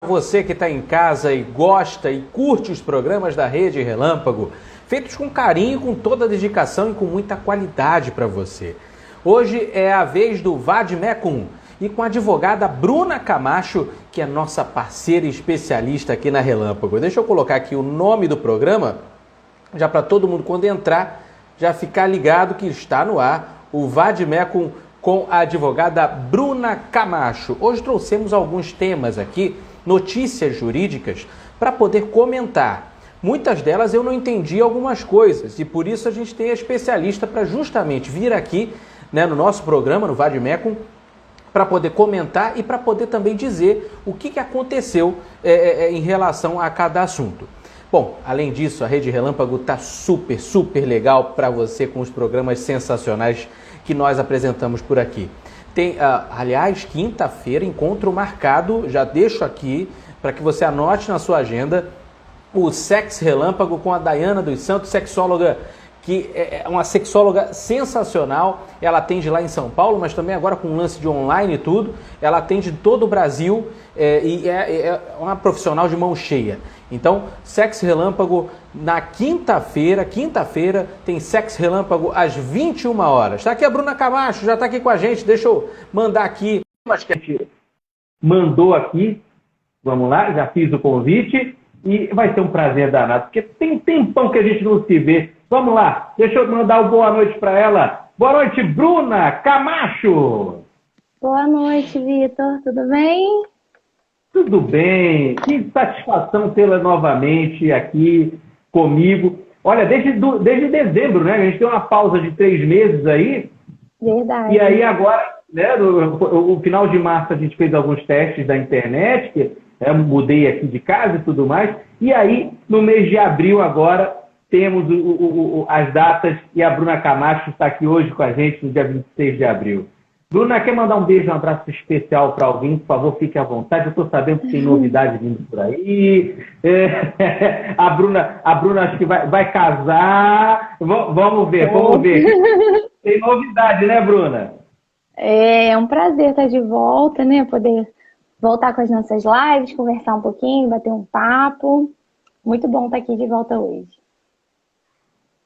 Você que está em casa e gosta e curte os programas da Rede Relâmpago, feitos com carinho, com toda a dedicação e com muita qualidade para você. Hoje é a vez do Vadmecum e com a advogada Bruna Camacho, que é nossa parceira e especialista aqui na Relâmpago. Deixa eu colocar aqui o nome do programa, já para todo mundo quando entrar, já ficar ligado que está no ar o Vadmecum com a advogada Bruna Camacho. Hoje trouxemos alguns temas aqui, notícias jurídicas, para poder comentar. Muitas delas eu não entendi algumas coisas e por isso a gente tem a especialista para justamente vir aqui, né, no nosso programa, no Vadmecum, para poder comentar e para poder também dizer o que aconteceu em relação a cada assunto. Bom, além disso, a Rede Relâmpago está super legal para você com os programas sensacionais que nós apresentamos por aqui. Tem, aliás, quinta-feira, encontro marcado, já deixo aqui para que você anote na sua agenda, o Sex Relâmpago com a Dayana dos Santos, sexóloga, que é uma sexóloga sensacional. Ela atende lá em São Paulo, mas também agora com um lance de online e tudo. Ela atende todo o Brasil e é uma profissional de mão cheia. Então, Sex Relâmpago na quinta-feira tem Sex Relâmpago às 21 horas. Está aqui a Bruna Camacho, já está aqui com a gente. Deixa eu mandar aqui. Acho que a gente mandou aqui. Vamos lá, já fiz o convite e vai ser um prazer danado, porque tem tempão que a gente não se vê. Vamos lá, deixa eu mandar uma boa noite para ela. Boa noite, Bruna Camacho. Boa noite, Vitor. Tudo bem? Tudo bem. Que satisfação tê-la novamente aqui comigo. Olha, desde dezembro, né? A gente tem uma pausa de 3 meses aí. Verdade. E aí agora, né, no final de março a gente fez alguns testes da internet, que mudei aqui de casa e tudo mais. E aí, no mês de abril agora, temos as datas e a Bruna Camacho está aqui hoje com a gente no dia 26 de abril. Bruna, quer mandar um beijo, um abraço especial para alguém? Por favor, fique à vontade. Eu estou sabendo que tem novidade vindo por aí. A Bruna acho que vai casar. Vamos ver. Tem novidade, né, Bruna? É um prazer estar de volta, né? Poder voltar com as nossas lives, conversar um pouquinho, bater um papo. Muito bom estar aqui de volta hoje.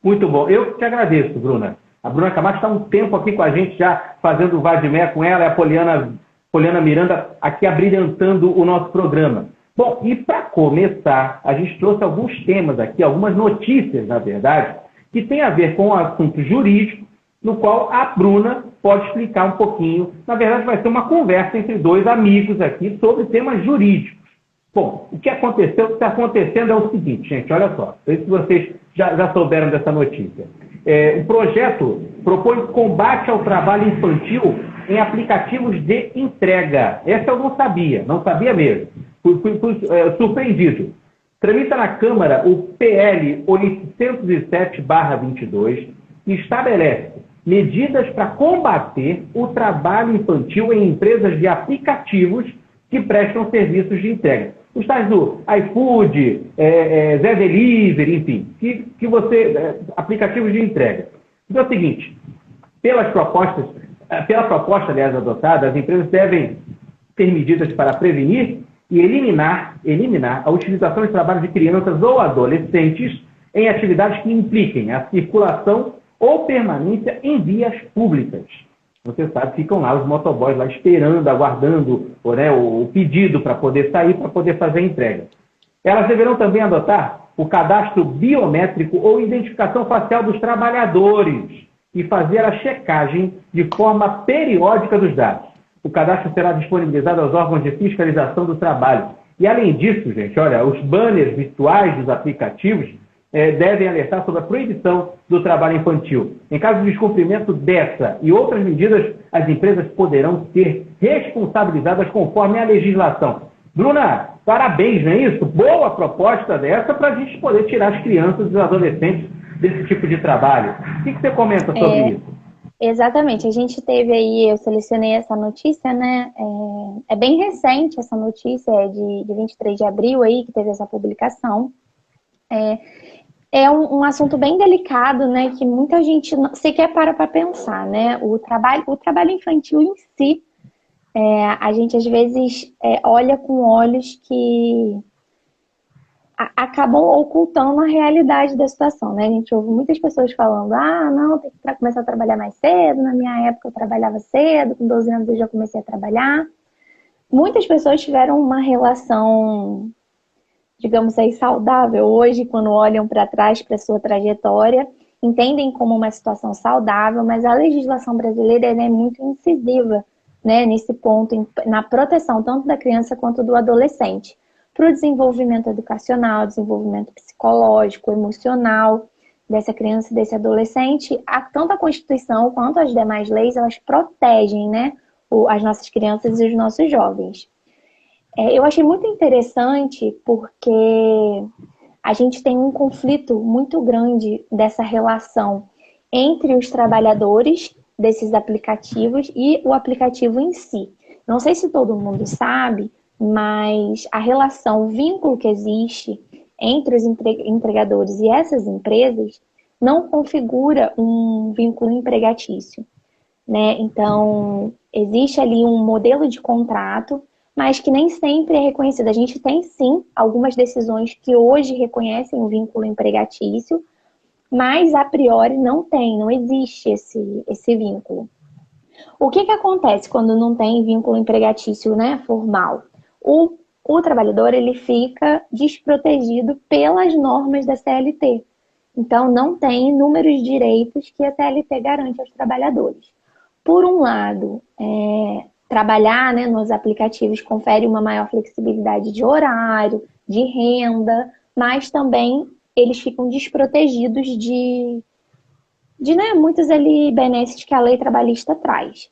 Muito bom. Eu te agradeço, Bruna. A Bruna Camacho está há um tempo aqui com a gente já fazendo o Vadmecum com ela, e a Poliana Miranda aqui abrilhantando o nosso programa. Bom, e para começar, a gente trouxe alguns temas aqui, algumas notícias, na verdade, que tem a ver com o assunto jurídico, no qual a Bruna pode explicar um pouquinho. Na verdade, vai ser uma conversa entre dois amigos aqui sobre temas jurídicos. Bom, o que está acontecendo é o seguinte, gente, olha só, não sei se vocês já souberam dessa notícia. O projeto propõe combate ao trabalho infantil em aplicativos de entrega. Essa eu não sabia mesmo. Fui surpreendido. Tramita na Câmara o PL 807/22, que estabelece medidas para combater o trabalho infantil em empresas de aplicativos que prestam serviços de entrega. Os tais do iFood, Zé Delivery, enfim, aplicativos de entrega. Então é o seguinte, pela proposta, aliás, adotada, as empresas devem ter medidas para prevenir e eliminar a utilização de trabalho de crianças ou adolescentes em atividades que impliquem a circulação ou permanência em vias públicas. Você sabe, ficam lá os motoboys lá esperando, aguardando o pedido para poder sair, para poder fazer a entrega. Elas deverão também adotar o cadastro biométrico ou identificação facial dos trabalhadores e fazer a checagem de forma periódica dos dados. O cadastro será disponibilizado aos órgãos de fiscalização do trabalho. E além disso, gente, olha, os banners virtuais dos aplicativos devem alertar sobre a proibição do trabalho infantil. Em caso de descumprimento dessa e outras medidas, as empresas poderão ser responsabilizadas conforme a legislação. Bruna, parabéns, não é isso? Boa proposta dessa para a gente poder tirar as crianças e os adolescentes desse tipo de trabalho. O que você comenta sobre isso? Exatamente. A gente teve aí, eu selecionei essa notícia, né? É bem recente essa notícia, é de 23 de abril aí, que teve essa publicação. É um assunto bem delicado, né? Que muita gente sequer para pensar, né? O trabalho infantil em si A gente às vezes olha com olhos que acabam ocultando a realidade da situação, né? A gente ouve muitas pessoas falando, não, tem que começar a trabalhar mais cedo, na minha época eu trabalhava cedo, com 12 anos eu já comecei a trabalhar. Muitas pessoas tiveram uma relação, digamos aí, saudável hoje, quando olham para trás para a sua trajetória, entendem como uma situação saudável, mas a legislação brasileira é muito incisiva, né, nesse ponto, na proteção tanto da criança quanto do adolescente, para o desenvolvimento educacional, desenvolvimento psicológico, emocional dessa criança e desse adolescente. Tanto a Constituição quanto as demais leis, elas protegem, né, as nossas crianças e os nossos jovens. Eu achei muito interessante porque a gente tem um conflito muito grande dessa relação entre os trabalhadores desses aplicativos e o aplicativo em si. Não sei se todo mundo sabe, mas a relação, o vínculo que existe entre os empregadores e essas empresas não configura um vínculo empregatício, né? Então, existe ali um modelo de contrato, mas que nem sempre é reconhecido. A gente tem, sim, algumas decisões que hoje reconhecem o vínculo empregatício, mas a priori não existe esse vínculo. O que acontece quando não tem vínculo empregatício, né, formal? O trabalhador ele fica desprotegido pelas normas da CLT. Então, não tem inúmeros direitos que a CLT garante aos trabalhadores. Por um lado, trabalhar, né, nos aplicativos confere uma maior flexibilidade de horário, de renda, mas também eles ficam desprotegidos de né, muitos ali benefícios que a lei trabalhista traz.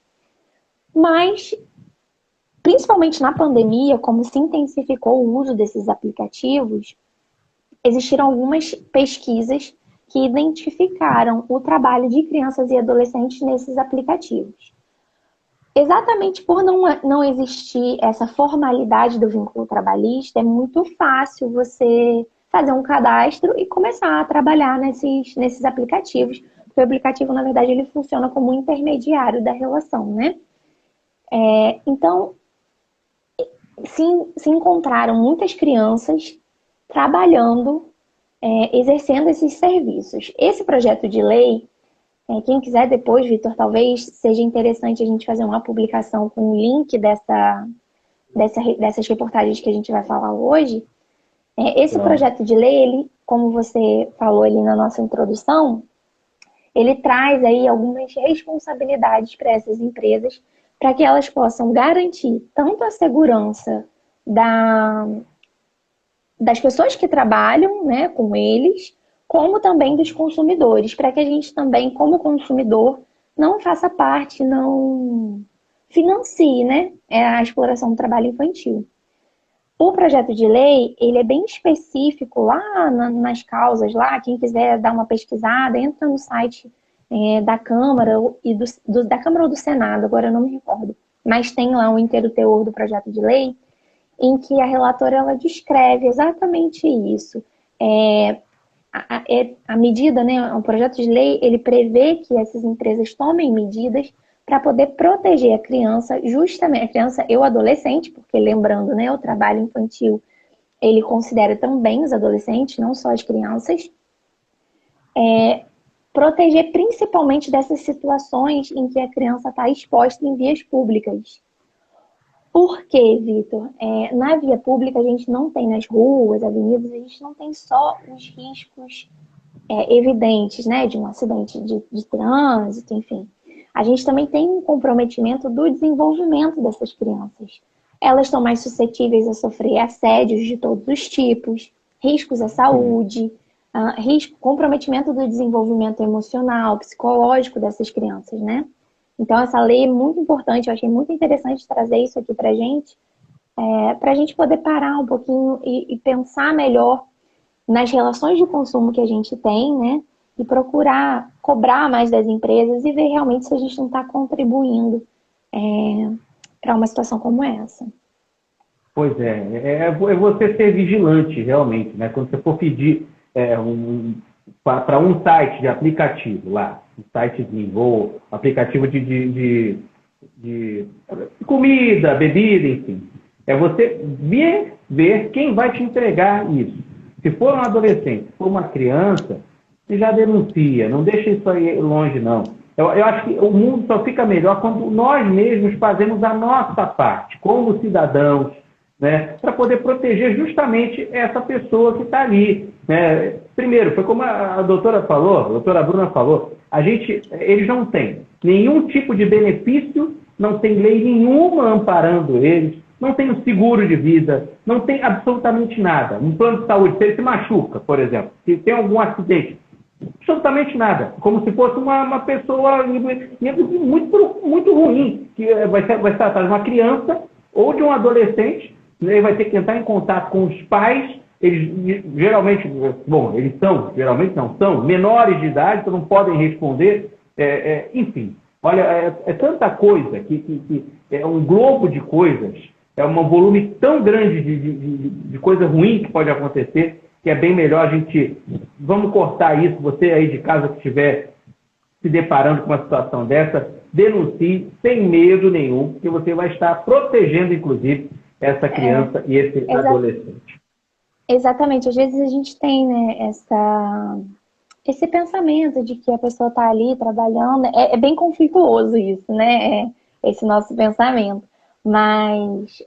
Mas, principalmente na pandemia, como se intensificou o uso desses aplicativos, existiram algumas pesquisas que identificaram o trabalho de crianças e adolescentes nesses aplicativos. Exatamente por não existir essa formalidade do vínculo trabalhista, é muito fácil você fazer um cadastro e começar a trabalhar nesses aplicativos, porque o aplicativo, na verdade, ele funciona como um intermediário da relação, né? Então, se encontraram muitas crianças trabalhando, exercendo esses serviços. Esse projeto de lei, quem quiser depois, Vitor, talvez seja interessante a gente fazer uma publicação com o link dessas reportagens que a gente vai falar hoje. Esse projeto de lei, ele, como você falou ali na nossa introdução, ele traz aí algumas responsabilidades para essas empresas, para que elas possam garantir tanto a segurança das pessoas que trabalham, né, com eles, como também dos consumidores, para que a gente também, como consumidor, não faça parte, não financie, né, a exploração do trabalho infantil. O projeto de lei, ele é bem específico lá nas causas, lá, quem quiser dar uma pesquisada, entra no site da Câmara da Câmara ou do Senado, agora eu não me recordo, mas tem lá o inteiro teor do projeto de lei, em que a relatora ela descreve exatamente isso. A medida, né, o projeto de lei, ele prevê que essas empresas tomem medidas para poder proteger a criança, justamente a criança e o adolescente, porque lembrando, né, o trabalho infantil, ele considera também os adolescentes, não só as crianças, proteger principalmente dessas situações em que a criança está exposta em vias públicas. Por quê, Vitor? Na via pública, a gente não tem nas ruas, avenidas, a gente não tem só os riscos evidentes, né, de um acidente de trânsito, enfim. A gente também tem um comprometimento do desenvolvimento dessas crianças. Elas estão mais suscetíveis a sofrer assédios de todos os tipos, riscos à saúde, comprometimento do desenvolvimento emocional, psicológico dessas crianças, né? Então, essa lei é muito importante, eu achei muito interessante trazer isso aqui para a gente poder parar um pouquinho e pensar melhor nas relações de consumo que a gente tem, né? E procurar cobrar mais das empresas e ver realmente se a gente não está contribuindo para uma situação como essa. Pois é você ser vigilante, realmente, né? Quando você for pedir para um site de aplicativo lá, um sitezinho, ou aplicativo de de comida, bebida, enfim. É você ver quem vai te entregar isso. Se for um adolescente, se for uma criança, você já denuncia, não deixa isso aí longe, não. Eu acho que o mundo só fica melhor quando nós mesmos fazemos a nossa parte, como cidadãos, né, para poder proteger justamente essa pessoa que está ali. Né? Primeiro, foi como a doutora falou, a doutora Bruna falou, eles não têm nenhum tipo de benefício, não tem lei nenhuma amparando eles, não tem um seguro de vida, não tem absolutamente nada. Um plano de saúde, se ele se machuca, por exemplo, se tem algum acidente, absolutamente nada. Como se fosse uma pessoa muito ruim, que vai se tratar de uma criança ou de um adolescente, ele vai ter que entrar em contato com os pais. Eles geralmente, geralmente não são menores de idade, então não podem responder. Enfim, olha, é tanta coisa que é um globo de coisas, é um volume tão grande de coisa ruim que pode acontecer, que é bem melhor a gente... Vamos cortar isso, você aí de casa que estiver se deparando com uma situação dessa, denuncie sem medo nenhum, porque você vai estar protegendo, inclusive, essa criança e esse adolescente. Exatamente. Às vezes a gente tem, né, esse pensamento de que a pessoa está ali trabalhando. É bem conflituoso isso, né? Esse nosso pensamento. Mas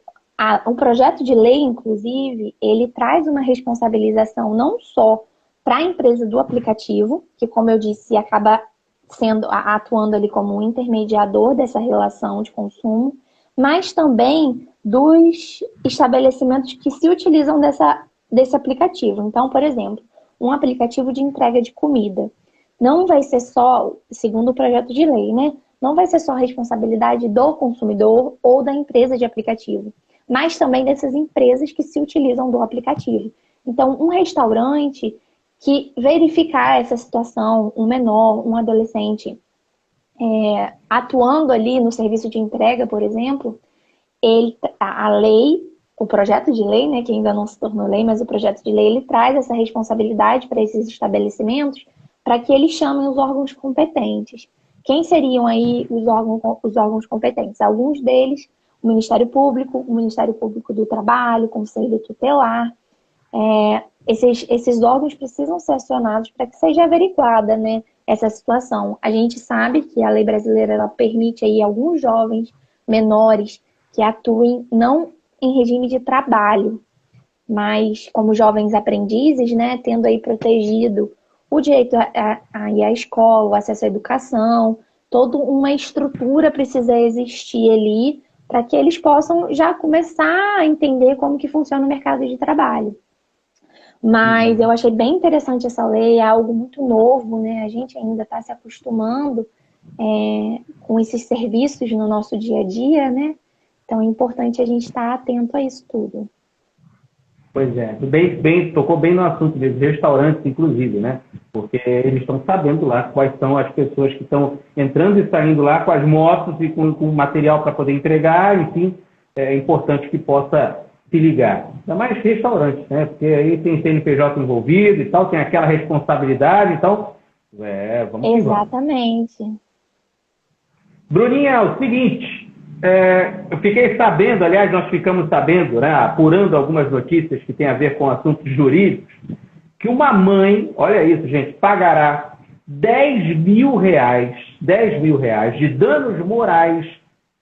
um projeto de lei, inclusive, ele traz uma responsabilização não só para a empresa do aplicativo, que, como eu disse, acaba atuando ali como um intermediador dessa relação de consumo, mas também dos estabelecimentos que se utilizam desse aplicativo. Então, por exemplo, um aplicativo de entrega de comida. Não vai ser só, segundo o projeto de lei, né? Não vai ser só responsabilidade do consumidor ou da empresa de aplicativo, mas também dessas empresas que se utilizam do aplicativo. Então, um restaurante que verificar essa situação, um menor, um adolescente, atuando ali no serviço de entrega, por exemplo, a lei, o projeto de lei, né, que ainda não se tornou lei, mas o projeto de lei, ele traz essa responsabilidade para esses estabelecimentos, para que eles chamem os órgãos competentes. Quem seriam aí os órgãos competentes? Alguns deles, o Ministério Público do Trabalho, o Conselho Tutelar. Esses órgãos precisam ser acionados para que seja averiguada, né, essa situação. A gente sabe que a lei brasileira ela permite aí alguns jovens menores que atuem não em regime de trabalho, mas como jovens aprendizes, né, tendo aí protegido o direito a ir à escola, o acesso à educação, toda uma estrutura precisa existir ali para que eles possam já começar a entender como que funciona o mercado de trabalho. Mas eu achei bem interessante essa lei, é algo muito novo, né? A gente ainda está se acostumando com esses serviços no nosso dia a dia, né? Então é importante a gente estar atento a isso tudo. Pois é, tocou bem no assunto dos restaurantes, inclusive, né? Porque eles estão sabendo lá quais são as pessoas que estão entrando e saindo lá com as motos e com material para poder entregar, enfim, é importante que possa se ligar. Ainda mais restaurantes, né? Porque aí tem CNPJ envolvido e tal, tem aquela responsabilidade, então, vamos que Exatamente. vamos. Bruninha, é o seguinte, eu fiquei sabendo, aliás, nós ficamos sabendo, né, apurando algumas notícias que têm a ver com assuntos jurídicos, que uma mãe, olha isso, gente, pagará R$10 mil de danos morais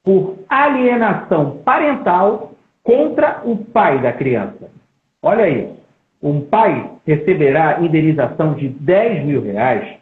por alienação parental contra o pai da criança. Olha isso. Um pai receberá indenização de R$10 mil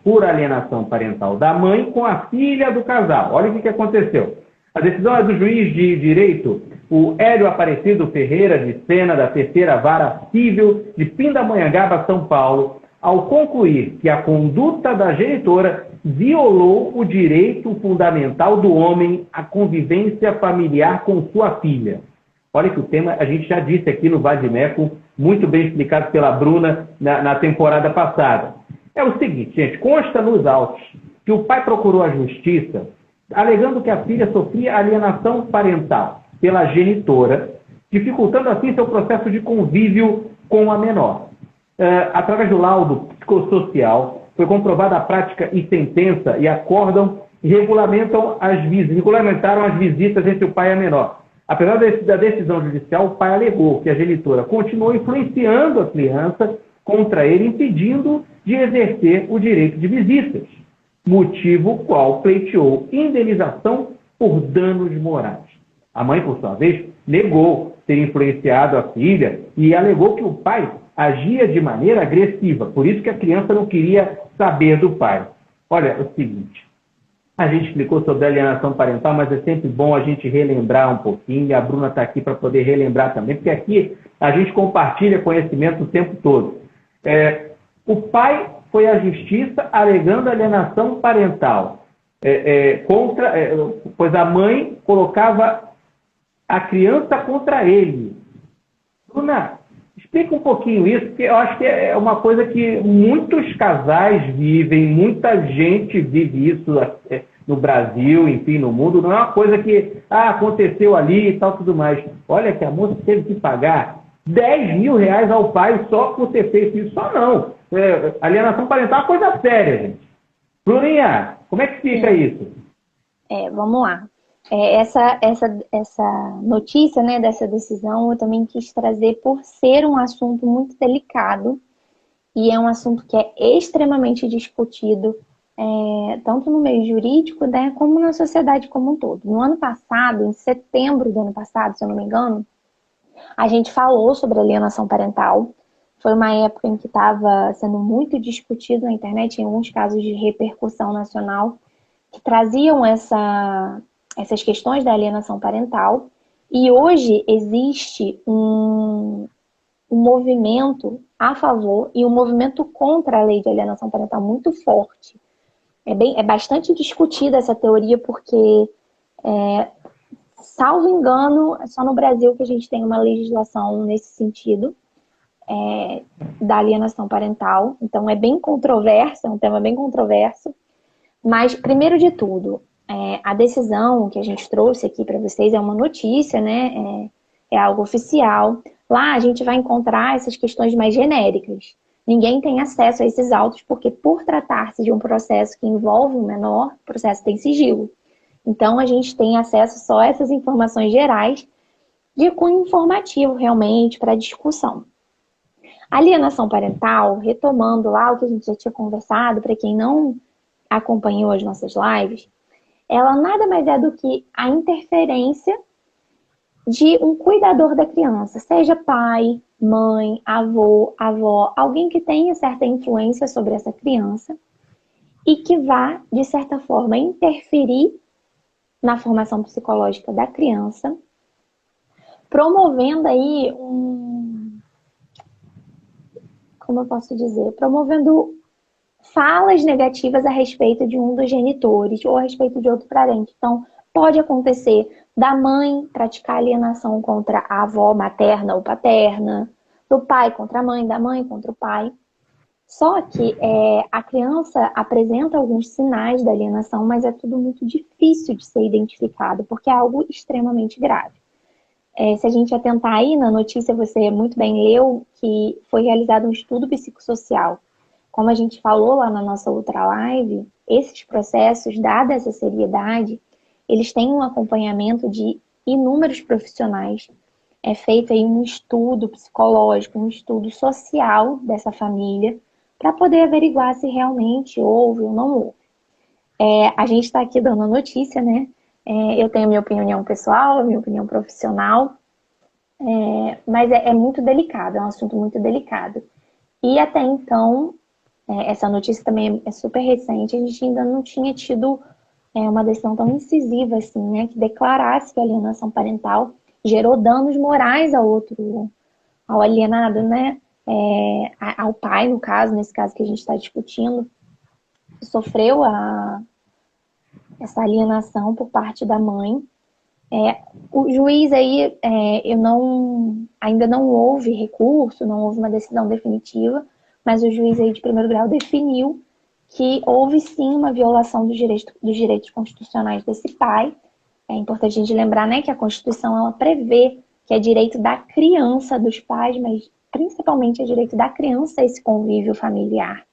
por alienação parental da mãe com a filha do casal. Olha o que aconteceu. A decisão é do juiz de direito, o Hélio Aparecido Ferreira de Sena, da Terceira Vara Civil de Pindamonhangaba, São Paulo, ao concluir que a conduta da genitora violou o direito fundamental do homem à convivência familiar com sua filha. Olha que o tema a gente já disse aqui no Vadimeco, muito bem explicado pela Bruna na temporada passada. É o seguinte, gente, consta nos autos que o pai procurou a justiça alegando que a filha sofria alienação parental pela genitora, dificultando assim seu processo de convívio com a menor. Através do laudo psicossocial, foi comprovada a prática e sentença e acórdão regulamentaram as visitas entre o pai e a menor. Apesar da decisão judicial, o pai alegou que a genitora continuou influenciando a criança contra ele, impedindo de exercer o direito de visitas, motivo qual pleiteou indenização por danos morais. A mãe, por sua vez, negou ter influenciado a filha e alegou que o pai agia de maneira agressiva, por isso que a criança não queria saber do pai. Olha, é o seguinte, a gente explicou sobre a alienação parental, mas é sempre bom a gente relembrar um pouquinho, e a Bruna está aqui para poder relembrar também, porque aqui a gente compartilha conhecimento o tempo todo. O pai foi à justiça alegando alienação parental, pois a mãe colocava a criança contra ele. Bruna, explica um pouquinho isso, porque eu acho que é uma coisa que muitos casais vivem, muita gente vive isso no Brasil, enfim, no mundo. Não é uma coisa que aconteceu ali e tal, tudo mais. Olha que a moça teve que pagar 10 mil reais ao pai só por ter feito isso. Só não. Alienação parental é uma coisa séria, gente. Bruninha, como é que fica isso? Vamos lá. Essa notícia, né, dessa decisão eu também quis trazer por ser um assunto muito delicado e é um assunto que é extremamente discutido tanto no meio jurídico, né, como na sociedade como um todo. No ano passado, em setembro do ano passado, se eu não me engano, a gente falou sobre alienação parental. Foi uma época em que estava sendo muito discutido na internet, em alguns casos de repercussão nacional, que traziam essas questões da alienação parental. E hoje existe um movimento a favor e um movimento contra a lei de alienação parental muito forte. É bastante discutida essa teoria porque, salvo engano, é só no Brasil que a gente tem uma legislação nesse sentido, da alienação parental. Então é bem controverso, é um tema bem controverso. Mas, primeiro de tudo, a decisão que a gente trouxe aqui para vocês é uma notícia, né? É algo oficial. Lá a gente vai encontrar essas questões mais genéricas. Ninguém tem acesso a esses autos porque, por tratar-se de um processo que envolve um menor, o processo tem sigilo. Então, a gente tem acesso só a essas informações gerais de cunho informativo, realmente, para discussão. A alienação parental, retomando lá o que a gente já tinha conversado, para quem não acompanhou as nossas lives, ela nada mais é do que a interferência de um cuidador da criança, seja pai, mãe, avô, avó, alguém que tenha certa influência sobre essa criança e que vá, de certa forma, interferir na formação psicológica da criança, promovendo aí como eu posso dizer, promovendo falas negativas a respeito de um dos genitores ou a respeito de outro parente. Então, pode acontecer da mãe praticar alienação contra a avó materna ou paterna, do pai contra a mãe, da mãe contra o pai. Só que a criança apresenta alguns sinais da alienação, mas é tudo muito difícil de ser identificado, porque é algo extremamente grave. Se a gente atentar aí na notícia, você muito bem leu que foi realizado um estudo psicossocial. Como a gente falou lá na nossa outra live, esses processos, dada essa seriedade, eles têm um acompanhamento de inúmeros profissionais. É feito aí um estudo psicológico, um estudo social dessa família, para poder averiguar se realmente houve ou não houve. A gente está aqui dando a notícia, né? Eu tenho a minha opinião pessoal, a minha opinião profissional, mas é muito delicado, é um assunto muito delicado. E até então, essa notícia também é super recente, a gente ainda não tinha tido uma decisão tão incisiva assim, né? Que declarasse que a alienação parental gerou danos morais ao alienado, né? Ao pai, no caso, nesse caso que a gente está discutindo, que sofreu essa alienação por parte da mãe. O juiz aí, ainda não houve recurso, não houve uma decisão definitiva, mas o juiz aí de primeiro grau definiu que houve sim uma violação dos direitos constitucionais desse pai. É importante a gente lembrar, né, que a Constituição ela prevê que é direito da criança, dos pais, mas principalmente é direito da criança esse convívio familiar.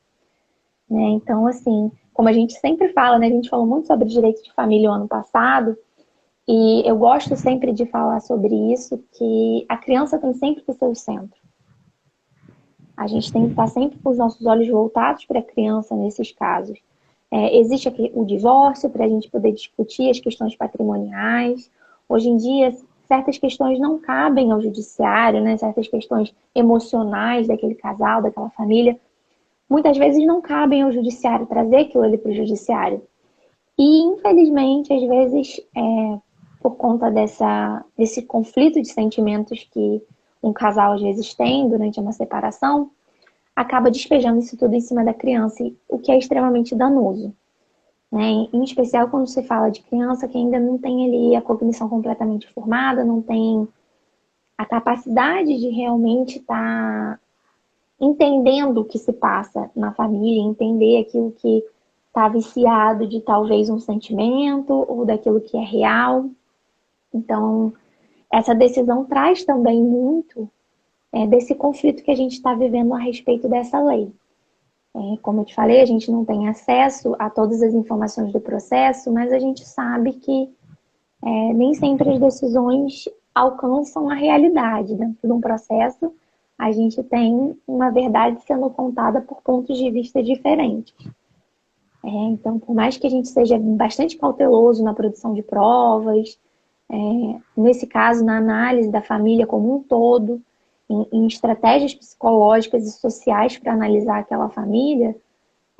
Né? Então, assim, como a gente sempre fala, né? A gente falou muito sobre direito de família o ano passado, e eu gosto sempre de falar sobre isso, que a criança tem sempre que ser o centro. A gente tem que estar sempre com os nossos olhos voltados para a criança nesses casos. Existe aqui o divórcio para a gente poder discutir as questões patrimoniais. Hoje em dia, certas questões não cabem ao judiciário, né? Certas questões emocionais daquele casal, daquela família, muitas vezes não cabem ao judiciário trazer aquilo ali para o judiciário. E, infelizmente, às vezes, por conta desse conflito de sentimentos que um casal às vezes tem durante uma separação, acaba despejando isso tudo em cima da criança, o que é extremamente danoso. Né? Em especial quando se fala de criança que ainda não tem ali a cognição completamente formada, não tem a capacidade de realmente estar entendendo o que se passa na família, entender aquilo que está viciado de talvez um sentimento ou daquilo que é real. Então, essa decisão traz também muito desse conflito que a gente está vivendo a respeito dessa lei. Como eu te falei, a gente não tem acesso a todas as informações do processo, mas a gente sabe que nem sempre as decisões alcançam a realidade. Dentro de um processo, a gente tem uma verdade sendo contada por pontos de vista diferentes. Então, por mais que a gente seja bastante cauteloso na produção de provas, nesse caso, na análise da família como um todo, em estratégias psicológicas e sociais para analisar aquela família,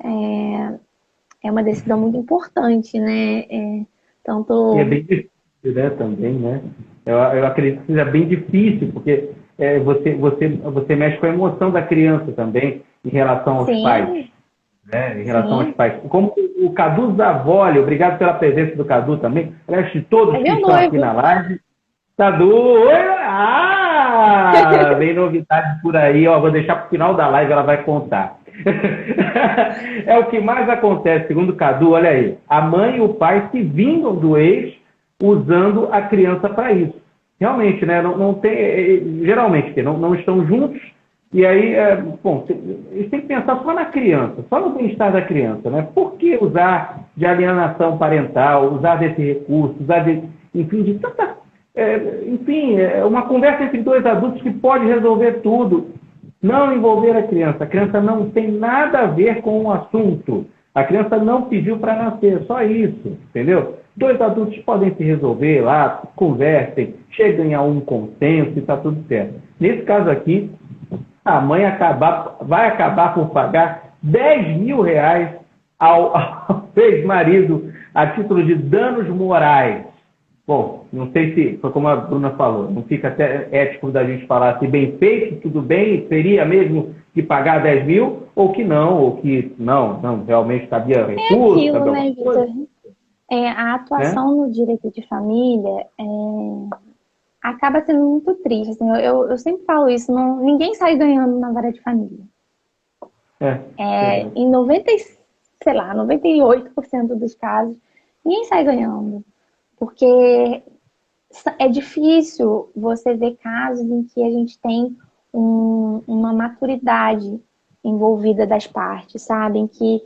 é uma decisão muito importante, né? Tanto... E é bem difícil, né, também, né? Eu acredito que seja bem difícil, porque você mexe com a emoção da criança também em relação aos pais. Né? Em relação aos pais. Como o Cadu Zavoli, obrigado pela presença do Cadu também, aliás, de todos que estão aqui na live. Cadu, vem novidade por aí, ó, vou deixar para o final da live, ela vai contar. É o que mais acontece, segundo o Cadu, olha aí, a mãe e o pai se vingam do ex usando a criança para isso. Realmente, né, não tem, geralmente, não estão juntos, e aí, eles têm que pensar só na criança, só no bem-estar da criança, né? Por que usar de alienação parental, usar desse recurso, enfim, de tanta... uma conversa entre dois adultos que pode resolver tudo. Não envolver a criança não tem nada a ver com o assunto. A criança não pediu para nascer, só isso, entendeu? Dois adultos podem se resolver lá, conversem, cheguem a um consenso e está tudo certo. Nesse caso aqui, a mãe vai acabar por pagar R$10.000 ao ex-marido a título de danos morais. Bom, não sei se foi como a Bruna falou, não fica até ético da gente falar se bem feito, tudo bem, seria mesmo que pagar 10 mil, ou que não realmente cabia recurso. É aquilo, né, Vitor? A atuação no direito de família acaba sendo muito triste. Assim, eu sempre falo isso, ninguém sai ganhando na vara de família. Em 98% dos casos, ninguém sai ganhando. Porque é difícil você ver casos em que a gente tem uma maturidade envolvida das partes, sabe? Em que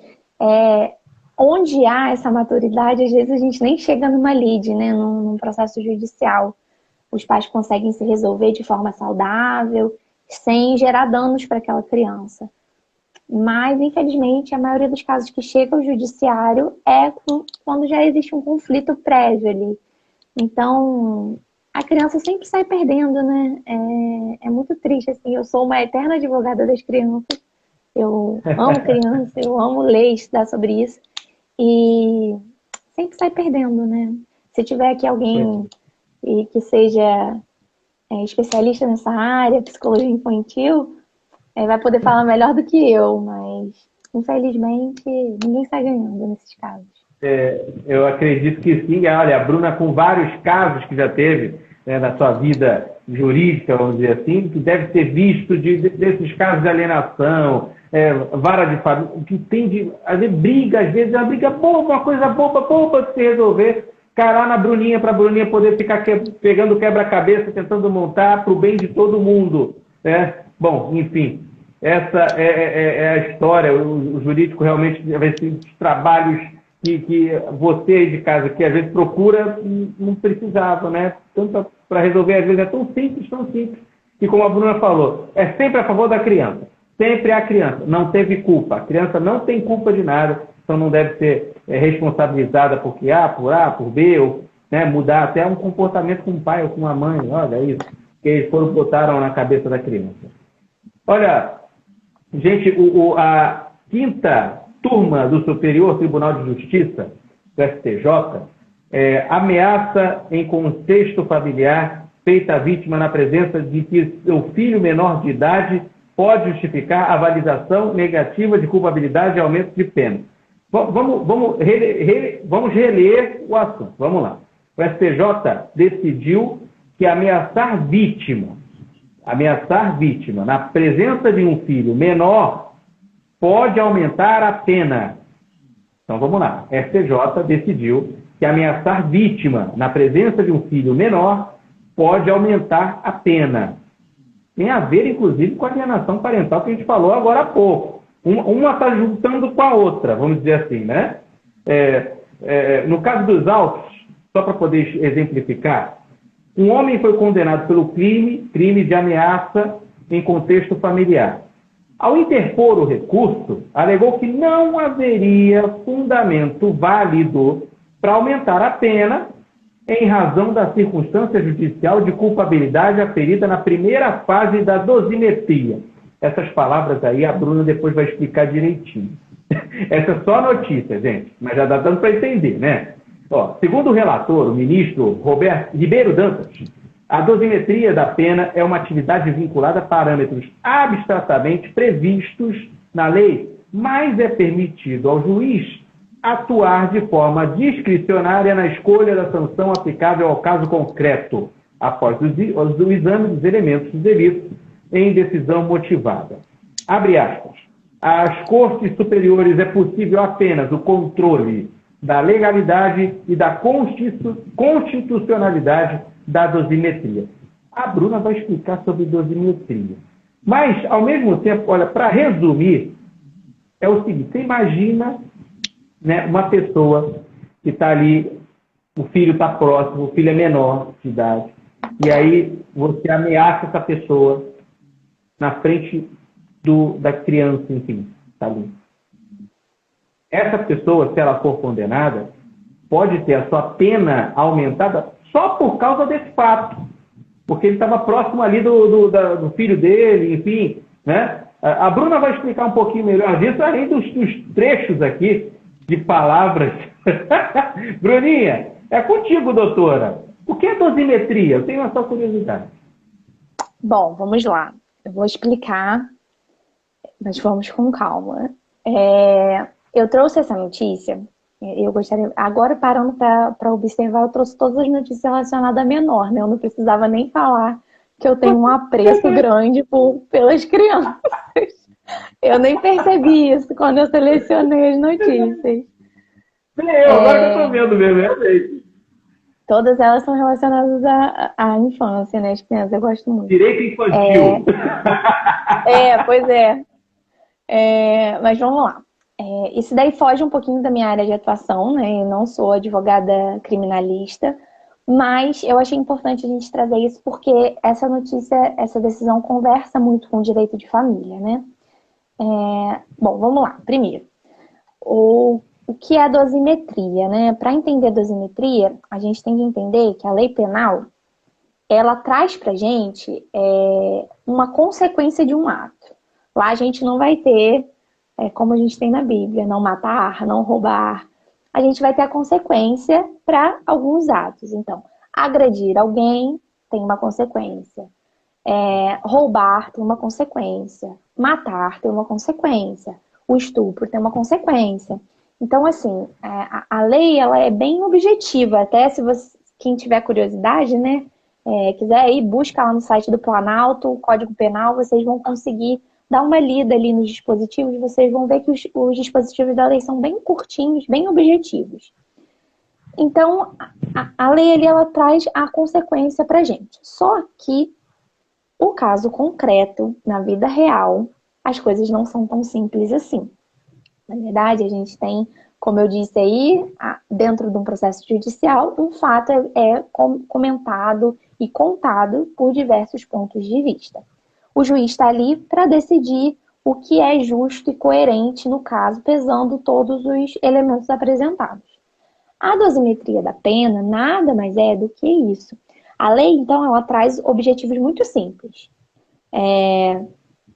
onde há essa maturidade, às vezes a gente nem chega numa lide, né? Num processo judicial. Os pais conseguem se resolver de forma saudável, sem gerar danos para aquela criança. Mas, infelizmente, a maioria dos casos que chegam ao judiciário é quando já existe um conflito prévio ali. Então, a criança sempre sai perdendo, né? É muito triste, assim. Eu sou uma eterna advogada das crianças. Eu amo criança, eu amo ler, estudar sobre isso. E sempre sai perdendo, né? Se tiver aqui alguém que seja especialista nessa área, psicologia infantil... vai poder falar melhor do que eu, mas infelizmente ninguém está ganhando nesses casos. Eu acredito que sim. Olha, a Bruna, com vários casos que já teve na sua vida jurídica, vamos dizer assim, que deve ter visto desses casos de alienação, vara de família, que tem às vezes é uma briga boba, uma coisa boba de se resolver, cair na Bruninha, para a Bruninha poder ficar pegando quebra-cabeça, tentando montar para o bem de todo mundo. Bom, enfim, Essa é a história. O jurídico realmente, esses trabalhos que você aí de casa, que às vezes procura, não precisava, né? Tanto para resolver, às vezes é tão simples, que como a Bruna falou, é sempre a favor da criança. Sempre a criança. Não teve culpa. A criança não tem culpa de nada, então não deve ser responsabilizada porque por A, por B, ou né, mudar até um comportamento com o pai ou com a mãe. Olha isso, que eles botaram na cabeça da criança. Olha, gente, a quinta turma do Superior Tribunal de Justiça, do STJ, ameaça em contexto familiar feita à vítima na presença de que seu filho menor de idade pode justificar a validação negativa de culpabilidade e aumento de pena. Vamos reler o assunto. Vamos lá. O STJ decidiu que ameaçar vítima na presença de um filho menor pode aumentar a pena. Então vamos lá. O STJ decidiu que ameaçar vítima na presença de um filho menor pode aumentar a pena. Tem a ver, inclusive, com a alienação parental que a gente falou agora há pouco. Uma está juntando com a outra, vamos dizer assim, né? No caso dos autos, só para poder exemplificar, um homem foi condenado pelo crime de ameaça em contexto familiar. Ao interpor o recurso, alegou que não haveria fundamento válido para aumentar a pena em razão da circunstância judicial de culpabilidade aferida na primeira fase da dosimetria. Essas palavras aí a Bruna depois vai explicar direitinho. Essa é só a notícia, gente, mas já dá dando para entender, né? Segundo o relator, o ministro Roberto Ribeiro Dantas, a dosimetria da pena é uma atividade vinculada a parâmetros abstratamente previstos na lei, mas é permitido ao juiz atuar de forma discricionária na escolha da sanção aplicável ao caso concreto, após o exame dos elementos do delito em decisão motivada. Abre aspas. Às cortes superiores é possível apenas o controle da legalidade e da constitucionalidade da dosimetria. A Bruna vai explicar sobre dosimetria. Mas, ao mesmo tempo, olha, para resumir, é o seguinte, você imagina, né, uma pessoa que está ali, o filho está próximo, o filho é menor de idade, e aí você ameaça essa pessoa na frente da criança, enfim, está ali. Essa pessoa, se ela for condenada, pode ter a sua pena aumentada só por causa desse fato. Porque ele estava próximo ali do filho dele, enfim, né? A Bruna vai explicar um pouquinho melhor disso, além dos trechos aqui de palavras. Bruninha, é contigo, doutora. O que é dosimetria? Eu tenho essa curiosidade. Bom, vamos lá. Eu vou explicar, mas vamos com calma. Eu trouxe essa notícia, eu gostaria, agora parando para observar, eu trouxe todas as notícias relacionadas a menor, né? Eu não precisava nem falar que eu tenho um apreço grande pelas crianças. Eu nem percebi isso quando eu selecionei as notícias. Agora que eu estou vendo mesmo, realmente. Todas elas são relacionadas à infância, né? As crianças, eu gosto muito. Direito infantil. Pois é. Mas vamos lá. Isso daí foge um pouquinho da minha área de atuação, né? Eu não sou advogada criminalista, mas eu achei importante a gente trazer isso porque essa notícia, essa decisão conversa muito com o direito de família, né? Bom, vamos lá. Primeiro, o que é a dosimetria, né? Para entender a dosimetria, a gente tem que entender que a lei penal, ela traz pra gente uma consequência de um ato. Lá a gente não vai ter como a gente tem na Bíblia, não matar, não roubar. A gente vai ter a consequência para alguns atos. Então, agredir alguém tem uma consequência. Roubar tem uma consequência. Matar tem uma consequência. O estupro tem uma consequência. Então, assim, a lei ela é bem objetiva. Até se quem tiver curiosidade, né, quiser ir, busca lá no site do Planalto, o Código Penal, vocês vão conseguir dar uma lida ali nos dispositivos, vocês vão ver que os dispositivos da lei são bem curtinhos, bem objetivos. Então, a lei ali, ela traz a consequência pra gente. Só que o caso concreto, na vida real, as coisas não são tão simples assim. Na verdade, a gente tem, como eu disse aí, dentro de um processo judicial, um fato é comentado e contado por diversos pontos de vista. O juiz está ali para decidir o que é justo e coerente no caso, pesando todos os elementos apresentados. A dosimetria da pena nada mais é do que isso. A lei, então, ela traz objetivos muito simples.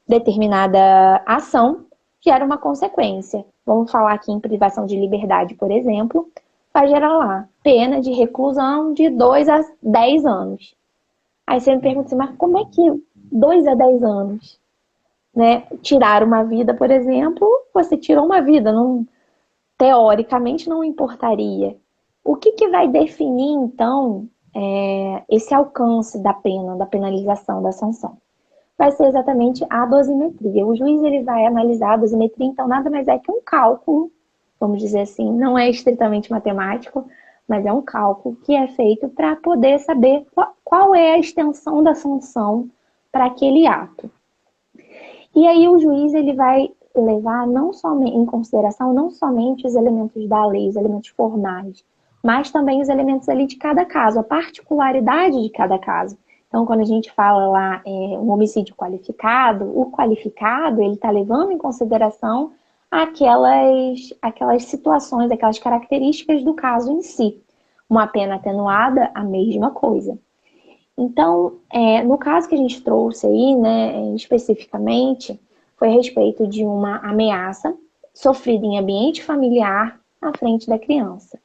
Determinada ação gera uma consequência. Vamos falar aqui em privação de liberdade, por exemplo, vai gerar lá pena de reclusão de 2 a 10 anos. Aí você me pergunta assim, mas como é que 2 a 10 anos? Né? Tirar uma vida, por exemplo, você tirou uma vida, não, teoricamente não importaria. O que vai definir, então, esse alcance da pena, da penalização, da sanção? Vai ser exatamente a dosimetria. O juiz ele vai analisar a dosimetria, então nada mais é que um cálculo, vamos dizer assim, não é estritamente matemático, mas é um cálculo que é feito para poder saber qual é a extensão da sanção para aquele ato. E aí o juiz ele vai levar não somente, em consideração não somente os elementos da lei, os elementos formais, mas também os elementos ali de cada caso, a particularidade de cada caso. Então, quando a gente fala lá um homicídio qualificado, o qualificado ele está levando em consideração aquelas situações, aquelas características do caso em si. Uma pena atenuada, a mesma coisa. Então, no caso que a gente trouxe aí, né, especificamente, foi a respeito de uma ameaça sofrida em ambiente familiar à frente da criança.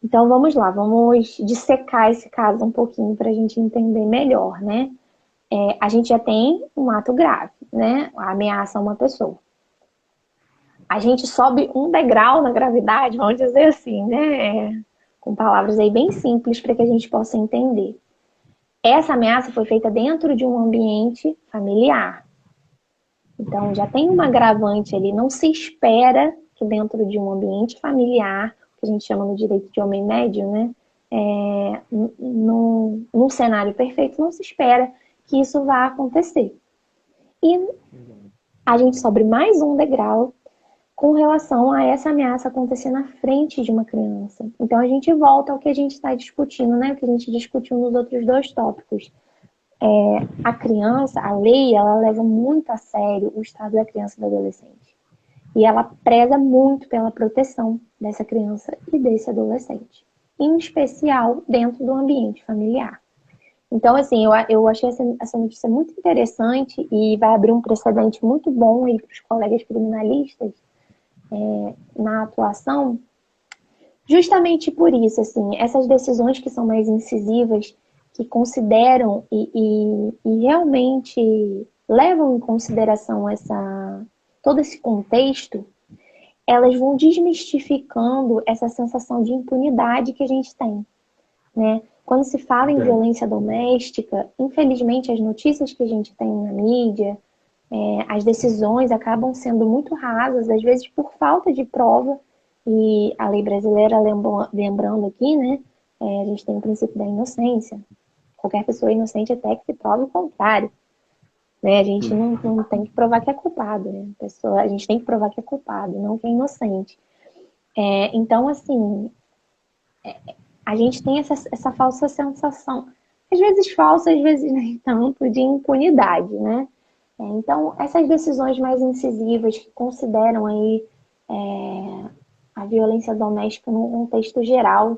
Então, vamos lá, vamos dissecar esse caso um pouquinho para a gente entender melhor, né? A gente já tem um ato grave, né? A ameaça a uma pessoa. A gente sobe um degrau na gravidade, vamos dizer assim, né? Com palavras aí bem simples para que a gente possa entender. Essa ameaça foi feita dentro de um ambiente familiar. Então, já tem uma agravante ali. Não se espera que dentro de um ambiente familiar, que a gente chama no direito de homem médio, né? Num cenário perfeito, não se espera que isso vá acontecer. E a gente sobe mais um degrau com relação a essa ameaça acontecer na frente de uma criança. Então, a gente volta ao que a gente está discutindo, né? O que a gente discutiu nos outros dois tópicos. A criança, a lei, ela leva muito a sério o estado da criança e do adolescente. E ela preza muito pela proteção dessa criança e desse adolescente. Em especial, dentro do ambiente familiar. Então, assim, eu achei essa notícia muito interessante e vai abrir um precedente muito bom aí para os colegas criminalistas na atuação, justamente por isso, assim, essas decisões que são mais incisivas, que consideram e realmente levam em consideração todo esse contexto, elas vão desmistificando essa sensação de impunidade que a gente tem, né? Quando se fala em violência doméstica, infelizmente as notícias que a gente tem na mídia, as decisões acabam sendo muito rasas, às vezes por falta de prova, e a lei brasileira, lembrando aqui, né, a gente tem o princípio da inocência. Qualquer pessoa inocente até que se prove o contrário. Né? A gente não tem que provar que é culpado. Né? A gente tem que provar que é culpado, não que é inocente. Então, assim, a gente tem essa falsa sensação, às vezes falsa, às vezes nem tanto, de impunidade, né? Então, essas decisões mais incisivas que consideram aí a violência doméstica num contexto geral,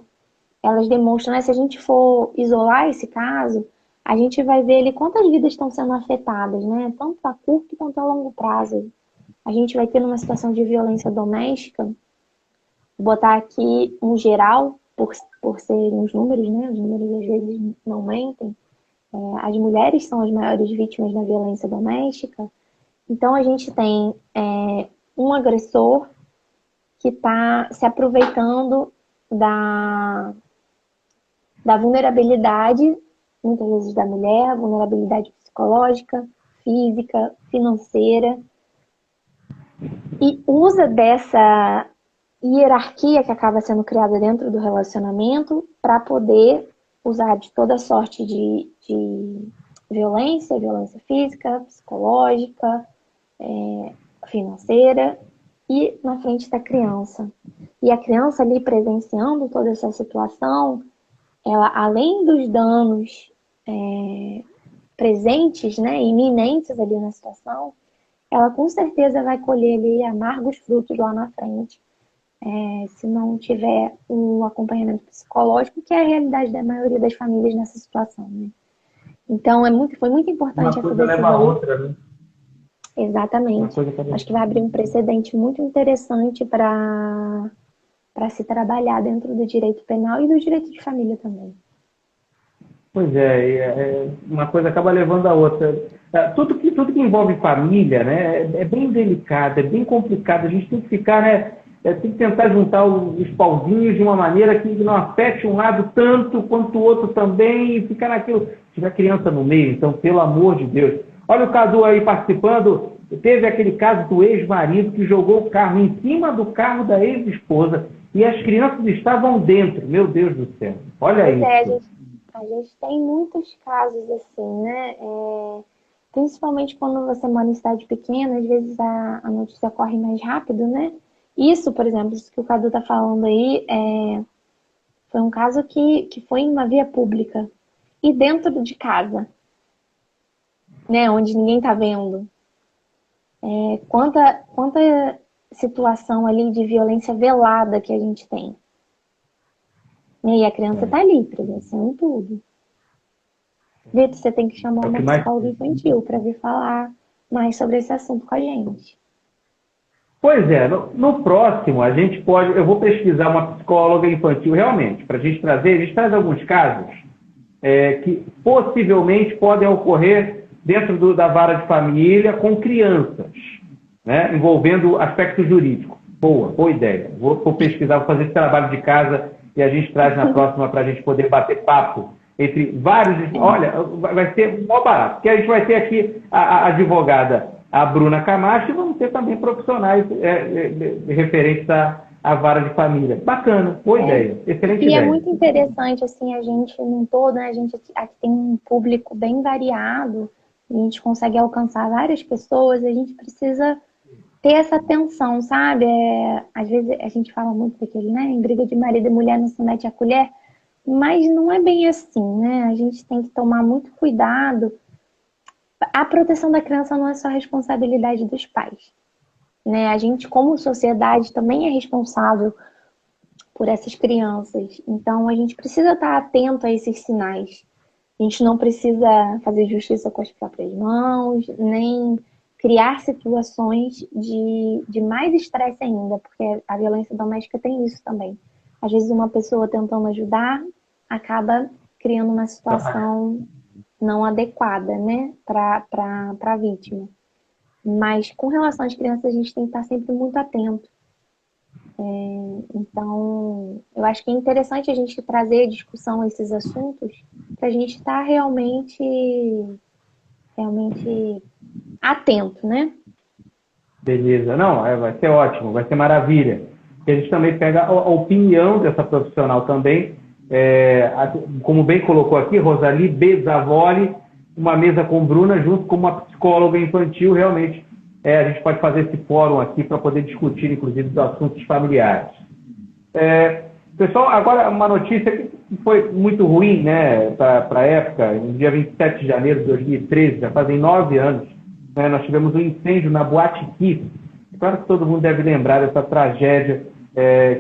elas demonstram, né, se a gente for isolar esse caso, a gente vai ver ali quantas vidas estão sendo afetadas, né? Tanto a curto quanto a longo prazo. A gente vai ter numa situação de violência doméstica, vou botar aqui um geral, por serem os números, né? Os números às vezes não mentem. As mulheres são as maiores vítimas da violência doméstica. Então, a gente tem um agressor que está se aproveitando da vulnerabilidade, muitas vezes da mulher, vulnerabilidade psicológica, física, financeira, e usa dessa hierarquia que acaba sendo criada dentro do relacionamento para poder usar de toda sorte de violência física, psicológica, financeira e na frente da criança. E a criança ali presenciando toda essa situação, ela, além dos danos presentes, né, iminentes ali na situação, ela com certeza vai colher ali amargos frutos lá na frente, se não tiver um acompanhamento psicológico, que é a realidade da maioria das famílias nessa situação, né? Então, foi muito importante Uma essa coisa leva a decisão. outra, né? Exatamente. Acho que vai abrir um precedente muito interessante para se trabalhar dentro do direito penal e do direito de família também. Pois uma coisa acaba levando a outra. Tudo que envolve família, né, é bem delicado, é bem complicado. A gente tem que ficar, né, tem que tentar juntar os pauzinhos de uma maneira que não afete um lado tanto quanto o outro também e ficar naquilo. Se tiver criança no meio, então, pelo amor de Deus. Olha o Cadu aí participando. Teve aquele caso do ex-marido que jogou o carro em cima do carro da ex-esposa e as crianças estavam dentro. Meu Deus do céu. Olha isso. A gente tem muitos casos assim, né? Principalmente quando você mora em cidade pequena, às vezes a notícia corre mais rápido, né? Isso, por exemplo, isso que o Cadu tá falando aí, foi um caso que foi em uma via pública e dentro de casa, né? Onde ninguém tá vendo. Quanta situação ali de violência velada que a gente tem. E a criança tá ali, presenciando tudo. Vitor, você tem que chamar uma psicóloga infantil para vir falar mais sobre esse assunto com a gente. Pois é, no próximo a gente pode, eu vou pesquisar uma psicóloga infantil realmente, para a gente traz alguns casos que possivelmente podem ocorrer dentro da vara de família com crianças, né, envolvendo aspecto jurídico. Boa ideia. Vou pesquisar, vou fazer esse trabalho de casa e a gente traz na próxima para a gente poder bater papo entre vários. Olha, vai ser mó barato, porque a gente vai ter aqui a advogada, a Bruna Camacho, e vamos ter também profissionais referentes à vara de família. Bacana, boa ideia, excelente ideia. E é muito interessante, assim, a gente num todo, né, a gente aqui tem um público bem variado, a gente consegue alcançar várias pessoas, a gente precisa ter essa atenção, sabe? Às vezes a gente fala muito daquele, né, em briga de marido e mulher não se mete a colher, mas não é bem assim, né? A gente tem que tomar muito cuidado. A proteção da criança não é só responsabilidade dos pais, né? A gente, como sociedade, também é responsável por essas crianças. Então, a gente precisa estar atento a esses sinais. A gente não precisa fazer justiça com as próprias mãos, nem criar situações de mais estresse ainda, porque a violência doméstica tem isso também. Às vezes, uma pessoa tentando ajudar acaba criando uma situação não adequada, né, para a vítima. Mas com relação às crianças, a gente tem que estar sempre muito atento. Então, eu acho que é interessante a gente trazer à discussão esses assuntos para a gente estar realmente atento, né? Beleza. Não, vai ser ótimo, vai ser maravilha. E a gente também pega a opinião dessa profissional também, como bem colocou aqui, Rosali Besavoli, uma mesa com Bruna, junto com uma psicóloga infantil, realmente. A gente pode fazer esse fórum aqui para poder discutir, inclusive, os assuntos familiares. Pessoal, agora uma notícia que foi muito ruim, né, para a época, no dia 27 de janeiro de 2013, já fazem 9 anos, né, nós tivemos um incêndio na Boate Kiss. Claro que todo mundo deve lembrar dessa tragédia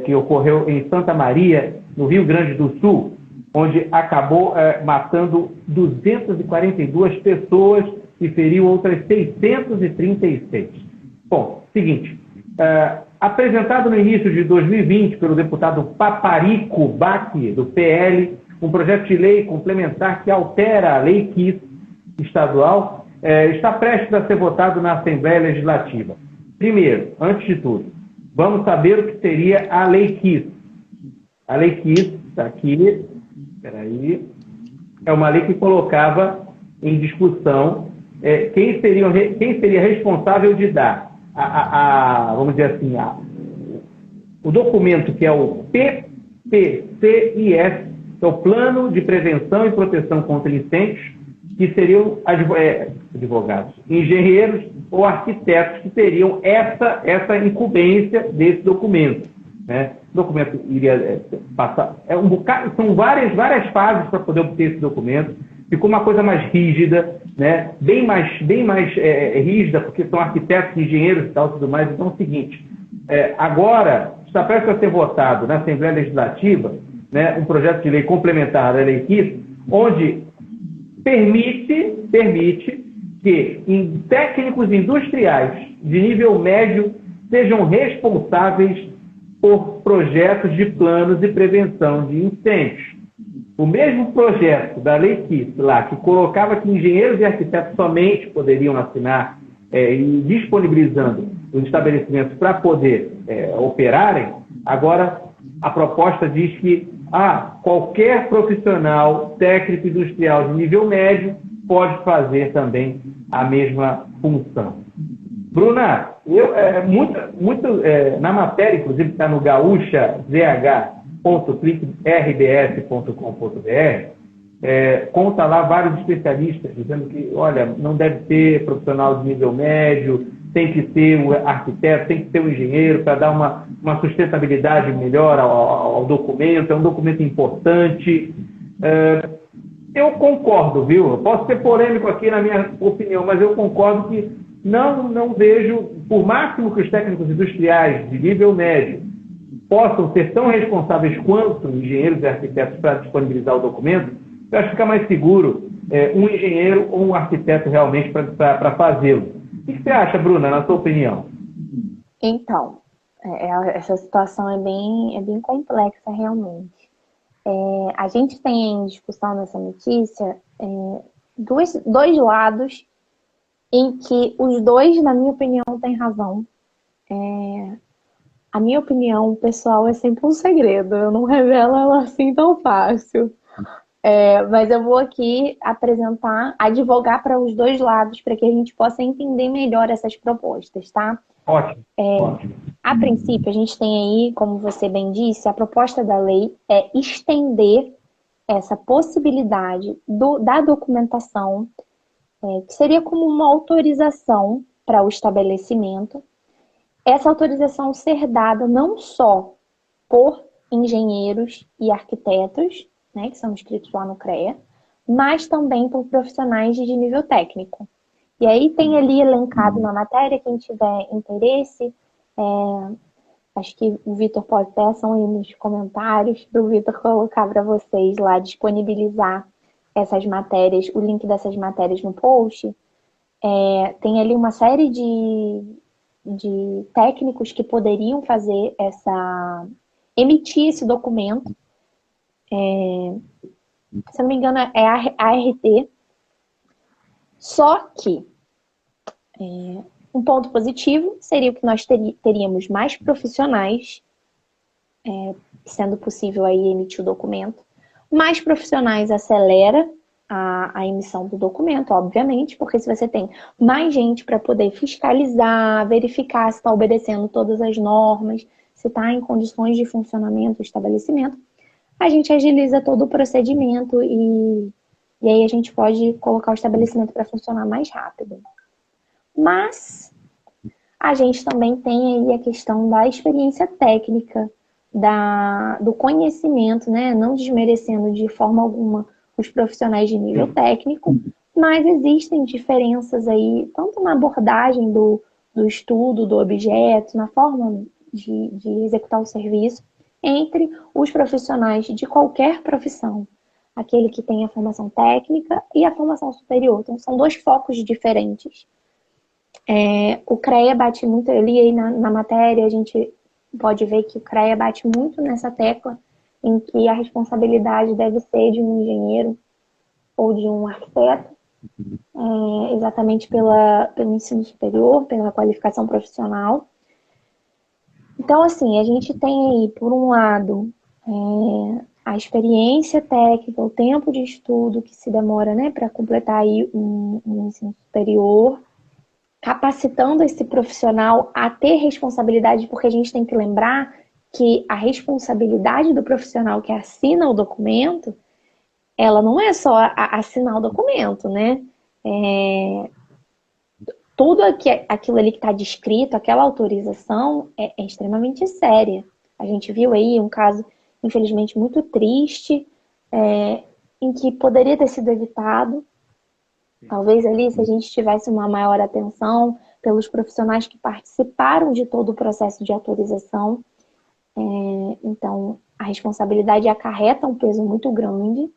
que ocorreu em Santa Maria, no Rio Grande do Sul, onde acabou matando 242 pessoas e feriu outras 636. Bom, seguinte, apresentado no início de 2020 pelo deputado Paparico Bacchi, do PL, um projeto de lei complementar que altera a Lei Kiss estadual, está prestes a ser votado na Assembleia Legislativa. Primeiro, antes de tudo, vamos saber o que seria a Lei Kiss. A Lei Kiss, está aqui, é uma lei que colocava em discussão quem seria responsável de dar vamos dizer assim, o documento que é o PPCIS, que é o Plano de Prevenção e Proteção contra Incêndios, que seriam advogados, engenheiros ou arquitetos que teriam essa incumbência desse documento, né? O documento iria passar... são várias fases para poder obter esse documento. Ficou uma coisa mais rígida, né? bem mais rígida, porque são arquitetos, engenheiros e tal, tudo mais. Então é o seguinte, agora está prestes a ser votado na Assembleia Legislativa, né, um projeto de lei complementar da Lei KISS, onde permite que técnicos industriais de nível médio sejam responsáveis por projetos de planos de prevenção de incêndios. O mesmo projeto da Lei KISS lá, que colocava que engenheiros e arquitetos somente poderiam assinar e disponibilizando os estabelecimentos para poder operarem, agora a proposta diz que qualquer profissional técnico industrial de nível médio pode fazer também a mesma função. Bruna, na matéria, inclusive está no gaúcha.rbs.com.br, conta lá vários especialistas dizendo que, olha, não deve ter profissional de nível médio, tem que ter o arquiteto, tem que ter o engenheiro para dar uma sustentabilidade melhor ao documento, é um documento importante. Eu concordo, viu? Eu posso ser polêmico aqui na minha opinião, mas eu concordo que não vejo, por máximo que os técnicos industriais de nível médio possam ser tão responsáveis quanto engenheiros e arquitetos para disponibilizar o documento, eu acho que fica mais seguro um engenheiro ou um arquiteto realmente para fazê-lo. O que você acha, Bruna, na sua opinião? Então, essa situação é bem complexa, realmente. A gente tem em discussão nessa notícia dois lados em que os dois, na minha opinião, têm razão. A minha opinião pessoal é sempre um segredo, eu não revelo ela assim tão fácil. Mas eu vou aqui advogar para os dois lados, para que a gente possa entender melhor essas propostas, tá? Ótimo, ótimo. A princípio, a gente tem aí, como você bem disse, a proposta da lei é estender essa possibilidade da documentação, que seria como uma autorização para o estabelecimento. Essa autorização ser dada não só por engenheiros e arquitetos, né, que são inscritos lá no CREA, mas também por profissionais de nível técnico. E aí tem ali elencado na matéria, quem tiver interesse, acho que o Vitor pode peçam aí nos comentários para o Vitor colocar para vocês lá, disponibilizar essas matérias, o link dessas matérias no post. Tem ali uma série de técnicos que poderiam fazer emitir esse documento. Se não me engano, é a ART. Só que um ponto positivo seria que nós teríamos mais profissionais, sendo possível aí emitir o documento. Mais profissionais acelera a emissão do documento, obviamente, porque se você tem mais gente para poder fiscalizar, verificar se está obedecendo todas as normas, se está em condições de funcionamento do estabelecimento, a gente agiliza todo o procedimento e aí a gente pode colocar o estabelecimento para funcionar mais rápido. Mas a gente também tem aí a questão da experiência técnica, do conhecimento, né? Não desmerecendo de forma alguma os profissionais de nível técnico, mas existem diferenças aí, tanto na abordagem do estudo, do objeto, na forma de executar o serviço, entre os profissionais de qualquer profissão, aquele que tem a formação técnica e a formação superior. Então, são dois focos diferentes. O CREA bate muito, eu li aí na matéria, a gente pode ver que o CREA bate muito nessa tecla em que a responsabilidade deve ser de um engenheiro ou de um arquiteto, exatamente pelo ensino superior, pela qualificação profissional. Então, assim, a gente tem aí, por um lado, a experiência técnica, o tempo de estudo que se demora, né, para completar aí um ensino superior, capacitando esse profissional a ter responsabilidade, porque a gente tem que lembrar que a responsabilidade do profissional que assina o documento ela não é só assinar o documento, né? Tudo aquilo ali que está descrito, aquela autorização é extremamente séria. A gente viu aí um caso, infelizmente, muito triste, em que poderia ter sido evitado. Talvez ali, se a gente tivesse uma maior atenção pelos profissionais que participaram de todo o processo de autorização, então a responsabilidade acarreta um peso muito grande.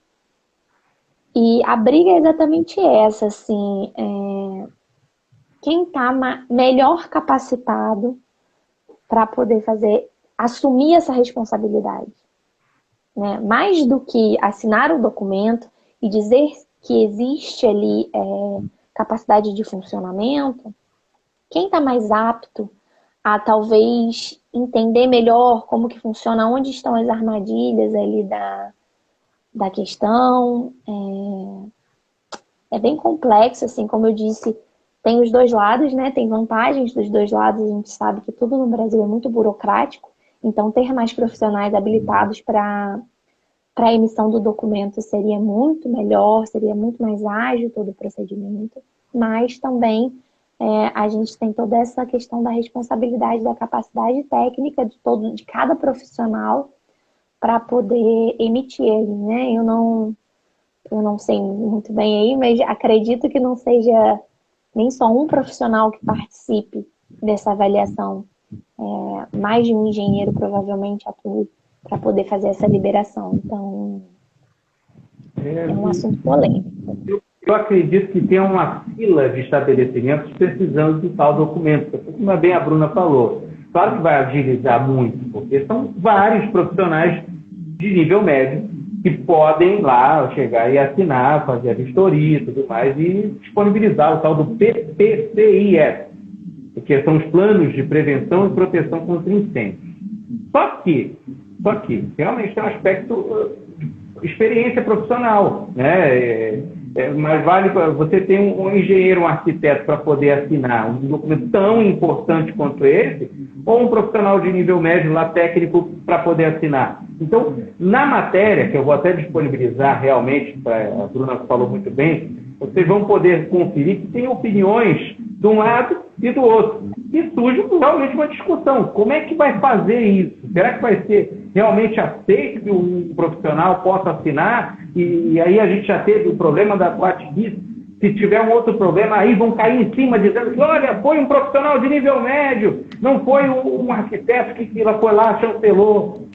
E a briga é exatamente essa, assim, quem está melhor capacitado para poder assumir essa responsabilidade, né? Mais do que assinar o documento e dizer que existe ali capacidade de funcionamento, quem está mais apto a talvez entender melhor como que funciona, onde estão as armadilhas ali da questão, é bem complexo, assim, como eu disse, tem os dois lados, né? Tem vantagens dos dois lados, a gente sabe que tudo no Brasil é muito burocrático, então ter mais profissionais habilitados para a emissão do documento seria muito melhor, seria muito mais ágil todo o procedimento, mas também a gente tem toda essa questão da responsabilidade, da capacidade técnica de cada profissional para poder emitir ele, né? Eu não sei muito bem aí, mas acredito que não seja nem só um profissional que participe dessa avaliação. Mais de um engenheiro provavelmente atue para poder fazer essa liberação. Então, é um assunto polêmico. Eu acredito que tem uma fila de estabelecimentos precisando de tal documento, como bem a Bruna falou. Claro que vai agilizar muito, porque são vários profissionais de nível médio que podem lá chegar e assinar, fazer a vistoria e tudo mais, e disponibilizar o tal do PPCIS, que são os planos de prevenção e proteção contra incêndios. Só que realmente tem um aspecto de experiência profissional, né? Mas vale você ter um engenheiro, um arquiteto para poder assinar um documento tão importante quanto esse, ou um profissional de nível médio lá técnico para poder assinar. Então, na matéria, que eu vou até disponibilizar realmente, a Bruna falou muito bem, vocês vão poder conferir que tem opiniões de um lado e do outro. E surge realmente uma discussão. Como é que vai fazer isso? Será que vai ser realmente aceito que um profissional possa assinar? E aí a gente já teve o problema da guardice. Se tiver um outro problema, aí vão cair em cima dizendo que, olha, foi um profissional de nível médio, não foi um arquiteto que foi lá, chancelou.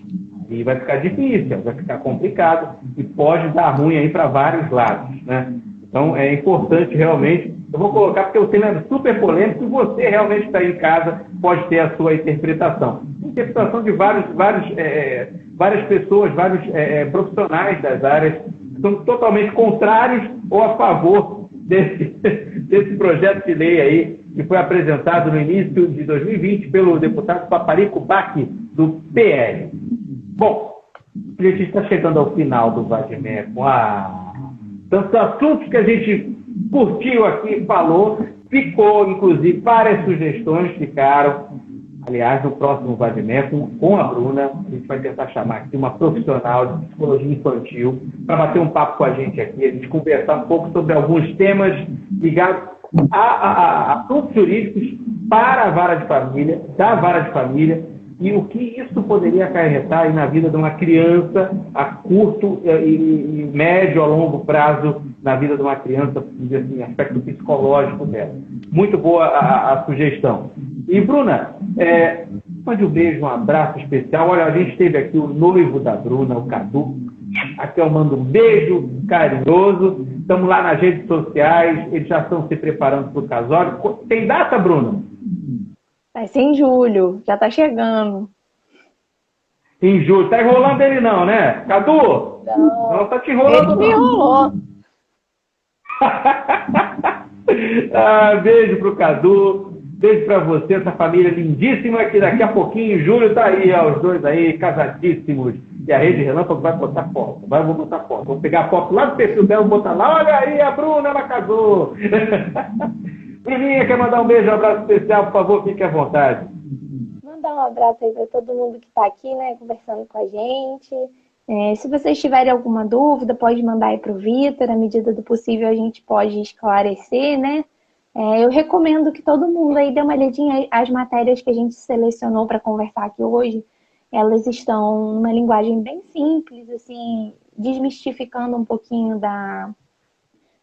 E vai ficar difícil, vai ficar complicado e pode dar ruim aí para vários lados, né? Então é importante realmente, eu vou colocar porque o tema é super polêmico e você realmente está em casa, pode ter a sua interpretação. Interpretação de várias pessoas, vários profissionais das áreas que são totalmente contrários ou a favor desse projeto de lei aí que foi apresentado no início de 2020 pelo deputado Paparico Bach, do PL. Bom, a gente está chegando ao final do Vadimeco. Tantos assuntos que a gente curtiu aqui, falou, ficou, inclusive, várias sugestões ficaram. Aliás, no próximo Vadimeco, com a Bruna, a gente vai tentar chamar aqui uma profissional de psicologia infantil para bater um papo com a gente aqui, a gente conversar um pouco sobre alguns temas ligados a assuntos jurídicos para a vara de família, da vara de família, e o que isso poderia acarretar aí na vida de uma criança a curto e médio a longo prazo na vida de uma criança, assim, aspecto psicológico dela. Muito boa a sugestão. E, Bruna, mande um beijo, um abraço especial. Olha, a gente teve aqui o noivo da Bruna, o Cadu. Aqui eu mando um beijo carinhoso. Estamos lá nas redes sociais, eles já estão se preparando para o casório. Tem data, Bruna? Vai ser em julho, já tá chegando. Em julho. Tá enrolando ele não, né? Cadu? Não tá te enrolando ele me enrolou. Beijo pro Cadu. Beijo pra você, essa família lindíssima, que daqui a pouquinho, em julho, tá aí, os dois aí, casadíssimos. E a Rede Relâmpago vai botar foto. Vou botar foto. Vou pegar a foto lá do perfil dela e botar lá. Olha aí, a Bruna, ela casou. Bruninha, quer mandar um beijo, um abraço especial, por favor, fique à vontade. Mandar um abraço aí para todo mundo que está aqui, né, conversando com a gente. Se vocês tiverem alguma dúvida, pode mandar aí para o Vitor, à medida do possível a gente pode esclarecer, né? Eu recomendo que todo mundo aí dê uma olhadinha. As matérias que a gente selecionou para conversar aqui hoje, elas estão numa linguagem bem simples, assim, desmistificando um pouquinho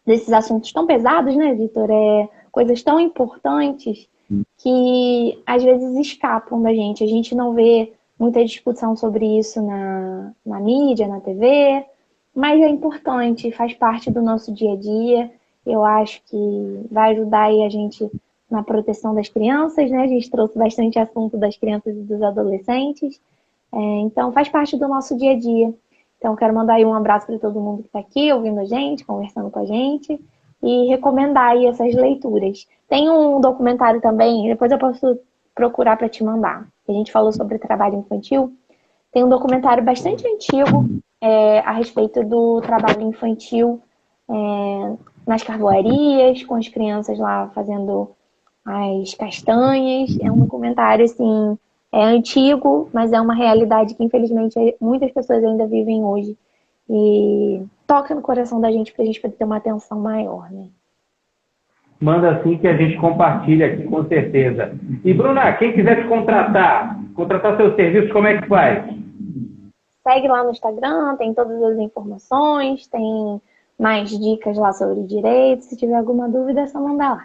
desses assuntos tão pesados, né, Vitor? Coisas tão importantes que às vezes escapam da gente. A gente não vê muita discussão sobre isso na mídia, na TV, mas é importante, faz parte do nosso dia a dia. Eu acho que vai ajudar aí a gente na proteção das crianças, né? A gente trouxe bastante assunto das crianças e dos adolescentes. Então, faz parte do nosso dia a dia. Então, quero mandar aí um abraço para todo mundo que está aqui, ouvindo a gente, conversando com a gente, e recomendar aí essas leituras. Tem um documentário também, depois eu posso procurar para te mandar. A gente falou sobre trabalho infantil. Tem um documentário bastante antigo a respeito do trabalho infantil nas carvoarias, com as crianças lá fazendo as castanhas. É um documentário, assim, antigo, mas é uma realidade que, infelizmente, muitas pessoas ainda vivem hoje. E toca no coração da gente para a gente poder ter uma atenção maior, né? Manda assim que a gente compartilha aqui, com certeza. E, Bruna, quem quiser te contratar seus serviços, como é que faz? Segue lá no Instagram, tem todas as informações, tem mais dicas lá sobre direito. Se tiver alguma dúvida, é só mandar lá.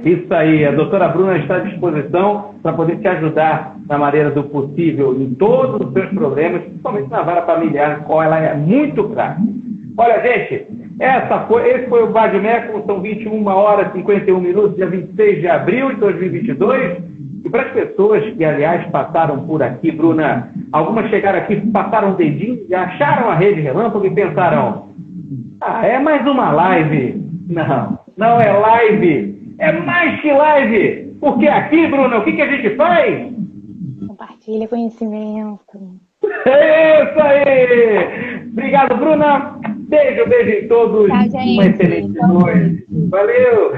Isso aí, a doutora Bruna está à disposição para poder te ajudar na maneira do possível em todos os seus problemas, principalmente na vara familiar, qual ela é muito clara. Olha, gente, esse foi o Vadmeco, são 21 horas e 51 minutos, dia 26 de abril de 2022. E para as pessoas que, aliás, passaram por aqui, Bruna, algumas chegaram aqui, passaram o dedinho e acharam a Rede Relâmpago e pensaram: é mais uma live. Não é live. É mais que live. Porque aqui, Bruna, o que a gente faz? Compartilha conhecimento. É isso aí. Obrigado, Bruna. Beijo em todos. Tchau, gente. Uma excelente noite. Valeu.